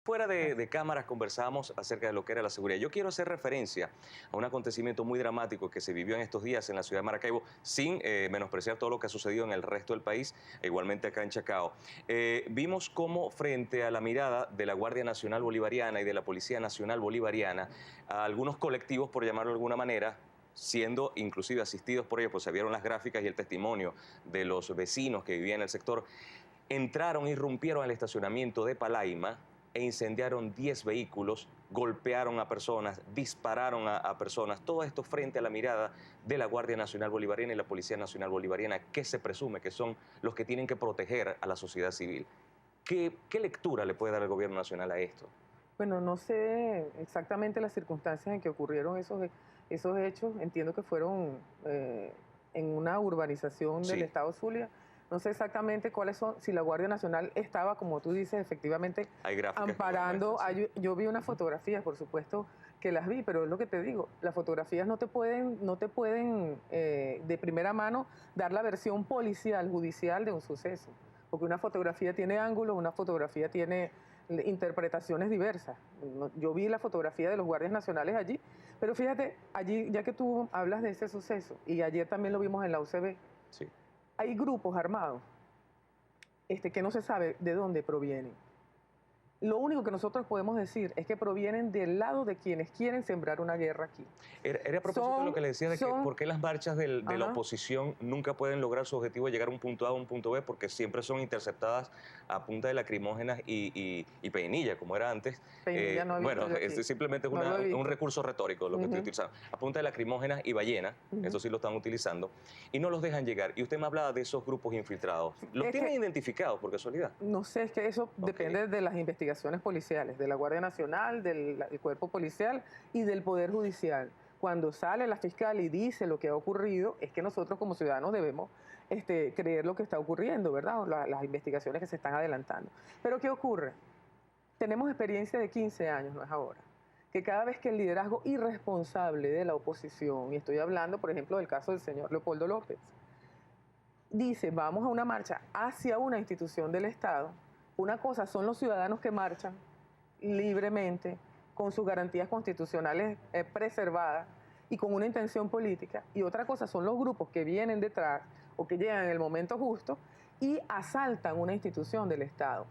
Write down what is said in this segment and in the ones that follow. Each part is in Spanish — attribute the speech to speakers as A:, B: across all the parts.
A: fuera de cámaras conversábamos acerca de lo que era la seguridad. Yo quiero hacer referencia a un acontecimiento muy dramático que se vivió en estos días en la ciudad de Maracaibo, sin menospreciar todo lo que ha sucedido en el resto del país, igualmente acá en Chacao. Vimos cómo frente a la mirada de la Guardia Nacional Bolivariana y de la Policía Nacional Bolivariana, a algunos colectivos, por llamarlo de alguna manera, siendo inclusive asistidos por ellos, pues se vieron las gráficas y el testimonio de los vecinos que vivían en el sector, entraron, irrumpieron al estacionamiento de Palaima e incendiaron 10 vehículos, golpearon a personas, dispararon a personas. Todo esto frente a la mirada de la Guardia Nacional Bolivariana y la Policía Nacional Bolivariana, que se presume que son los que tienen que proteger a la sociedad civil. ¿Qué lectura le puede dar el gobierno nacional a esto?
B: Bueno, no sé exactamente las circunstancias en que ocurrieron esos hechos. Entiendo que fueron en una urbanización del estado Zulia. No sé exactamente cuáles son, si la Guardia Nacional estaba, como tú dices, efectivamente amparando. Yo vi unas fotografías, por supuesto que las vi, pero es lo que te digo, las fotografías no te pueden de primera mano dar la versión policial, judicial de un suceso. Porque una fotografía tiene ángulos, una fotografía tiene interpretaciones diversas. Yo vi la fotografía de los guardias nacionales allí, pero fíjate, allí, ya que tú hablas de ese suceso, y ayer también lo vimos en la UCB,
A: sí,
B: hay grupos armados que no se sabe de dónde provienen. Lo único que nosotros podemos decir es que provienen del lado de quienes quieren sembrar una guerra aquí.
A: Era a propósito de lo que le decía de que por qué las marchas de la oposición nunca pueden lograr su objetivo de llegar a un punto A o un punto B, porque siempre son interceptadas a punta de lacrimógenas y peinilla, como era antes.
B: Peinilla no
A: bueno, simplemente es un recurso retórico lo que estoy utilizando. A punta de lacrimógenas y ballena, eso sí lo están utilizando, y no los dejan llegar. Y usted me hablaba de esos grupos infiltrados. ¿Los tienen identificados por casualidad?
B: No sé, es que eso depende de las investigaciones policiales, de la Guardia Nacional, del cuerpo policial y del Poder Judicial. Cuando sale la fiscal y dice lo que ha ocurrido, es que nosotros como ciudadanos debemos creer lo que está ocurriendo, ¿verdad? Las investigaciones que se están adelantando. Pero ¿qué ocurre? Tenemos experiencia de 15 años, no es ahora, que cada vez que el liderazgo irresponsable de la oposición, y estoy hablando, por ejemplo, del caso del señor Leopoldo López, dice, vamos a una marcha hacia una institución del Estado. Una cosa son los ciudadanos que marchan libremente, con sus garantías constitucionales preservadas y con una intención política, y otra cosa son los grupos que vienen detrás o que llegan en el momento justo y asaltan una institución del Estado.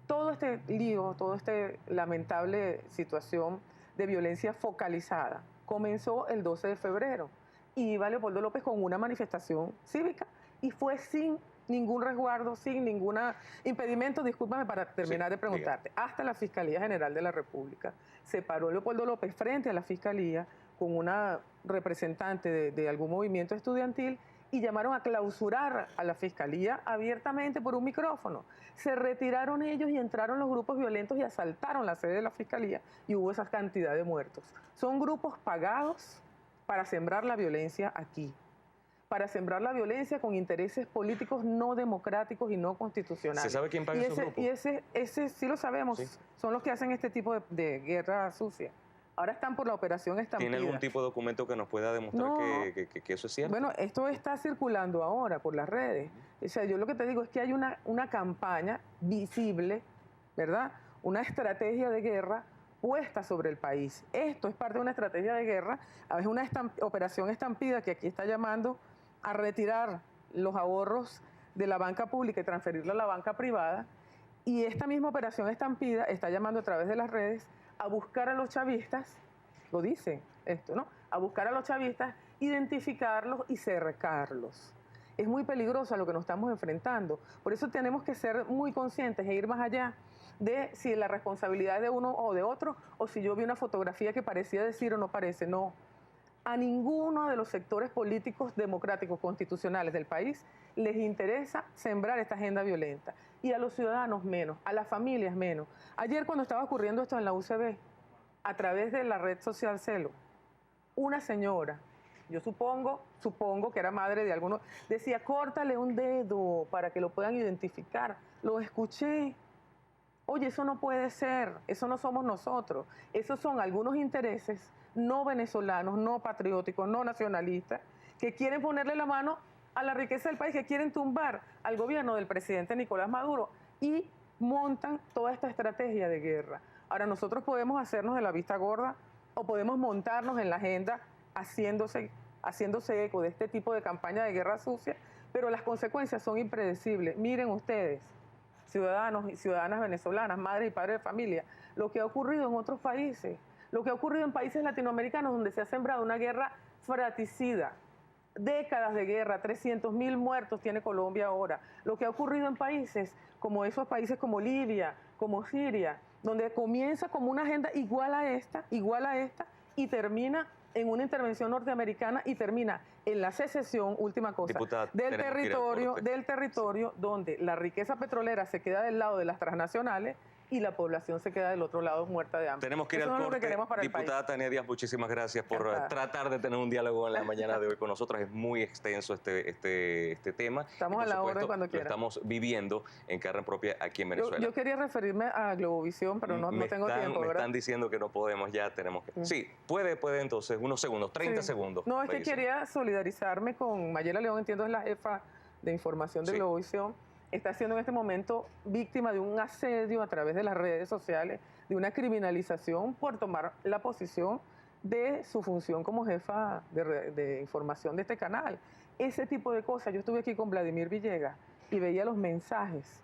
B: Todo este lío, toda esta lamentable situación de violencia focalizada comenzó el 12 de febrero y iba Leopoldo López con una manifestación cívica y fue sin ningún resguardo, sin ningún impedimento. Discúlpame para terminar de preguntarte. Hasta la Fiscalía General de la República se paró Leopoldo López frente a la Fiscalía con una representante de algún movimiento estudiantil y llamaron a clausurar a la Fiscalía abiertamente por un micrófono. Se retiraron ellos y entraron los grupos violentos y asaltaron la sede de la Fiscalía y hubo esa cantidad de muertos. Son grupos pagados para sembrar la violencia aquí, para sembrar la violencia con intereses políticos no democráticos y no constitucionales.
A: ¿Se sabe quién paga esos grupos?
B: Y ese sí lo sabemos, sí. Son los que hacen este tipo de guerra sucia. Ahora están por la operación Estampida.
A: ¿Tiene algún tipo de documento que nos pueda demostrar que eso es cierto?
B: Bueno, esto está circulando ahora por las redes. O sea, yo lo que te digo es que hay una campaña visible, ¿verdad? Una estrategia de guerra puesta sobre el país. Esto es parte de una estrategia de guerra, a veces una operación Estampida que aquí está llamando a retirar los ahorros de la banca pública y transferirlo a la banca privada. Y esta misma operación Estampida está llamando a través de las redes a buscar a los chavistas, lo dicen esto, ¿no? A buscar a los chavistas, identificarlos y cercarlos. Es muy peligroso a lo que nos estamos enfrentando. Por eso tenemos que ser muy conscientes e ir más allá de si la responsabilidad es de uno o de otro, o si yo vi una fotografía que parecía decir o no parece. No. A ninguno de los sectores políticos democráticos constitucionales del país les interesa sembrar esta agenda violenta. Y a los ciudadanos menos, a las familias menos. Ayer cuando estaba ocurriendo esto en la UCB, a través de la red social Celo, una señora, yo supongo que era madre de alguno, decía, córtale un dedo para que lo puedan identificar. Lo escuché. Oye, eso no puede ser, eso no somos nosotros. Esos son algunos intereses no venezolanos, no patrióticos, no nacionalistas, que quieren ponerle la mano a la riqueza del país, que quieren tumbar al gobierno del presidente Nicolás Maduro y montan toda esta estrategia de guerra. Ahora, nosotros podemos hacernos de la vista gorda o podemos montarnos en la agenda haciéndose eco de este tipo de campaña de guerra sucia, pero las consecuencias son impredecibles. Miren ustedes, ciudadanos y ciudadanas venezolanas, madres y padres de familia, lo que ha ocurrido en otros países, lo que ha ocurrido en países latinoamericanos donde se ha sembrado una guerra fratricida, décadas de guerra, 300.000 muertos tiene Colombia ahora, lo que ha ocurrido en países como esos países como Libia, como Siria, donde comienza como una agenda igual a esta, y termina en una intervención norteamericana y termina en la secesión, última cosa,
A: Diputada,
B: del territorio donde la riqueza petrolera se queda del lado de las transnacionales y la población se queda del otro lado muerta de hambre.
A: Tenemos que ir
B: Eso
A: al
B: no es lo
A: corte.
B: que queremos para el país.
A: Diputada Tania Díaz, muchísimas gracias por
B: Encantada.
A: tratar de tener un diálogo en la mañana de hoy con nosotros. Es muy extenso este tema.
B: Estamos
A: y,
B: a la orden cuando
A: lo
B: quieran.
A: estamos viviendo en carne propia aquí en Venezuela.
B: Yo quería referirme a Globovisión, pero no tengo tiempo,
A: Me
B: ¿verdad?
A: están diciendo que no podemos, ya tenemos que... Sí, puede entonces, unos segundos, 30
B: Sí.
A: segundos.
B: No, es que
A: Bellísimo.
B: quería solidarizarme con Mayela León, entiendo es la jefa de información de
A: Sí.
B: Globovisión. Está siendo en este momento víctima de un asedio a través de las redes sociales, de una criminalización por tomar la posición de su función como jefa de información de este canal. Ese tipo de cosas. Yo estuve aquí con Vladimir Villegas y veía los mensajes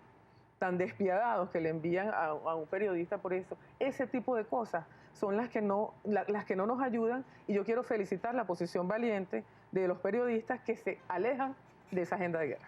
B: tan despiadados que le envían a un periodista por eso. Ese tipo de cosas son las que no nos ayudan, y yo quiero felicitar la posición valiente de los periodistas que se alejan de esa agenda de guerra.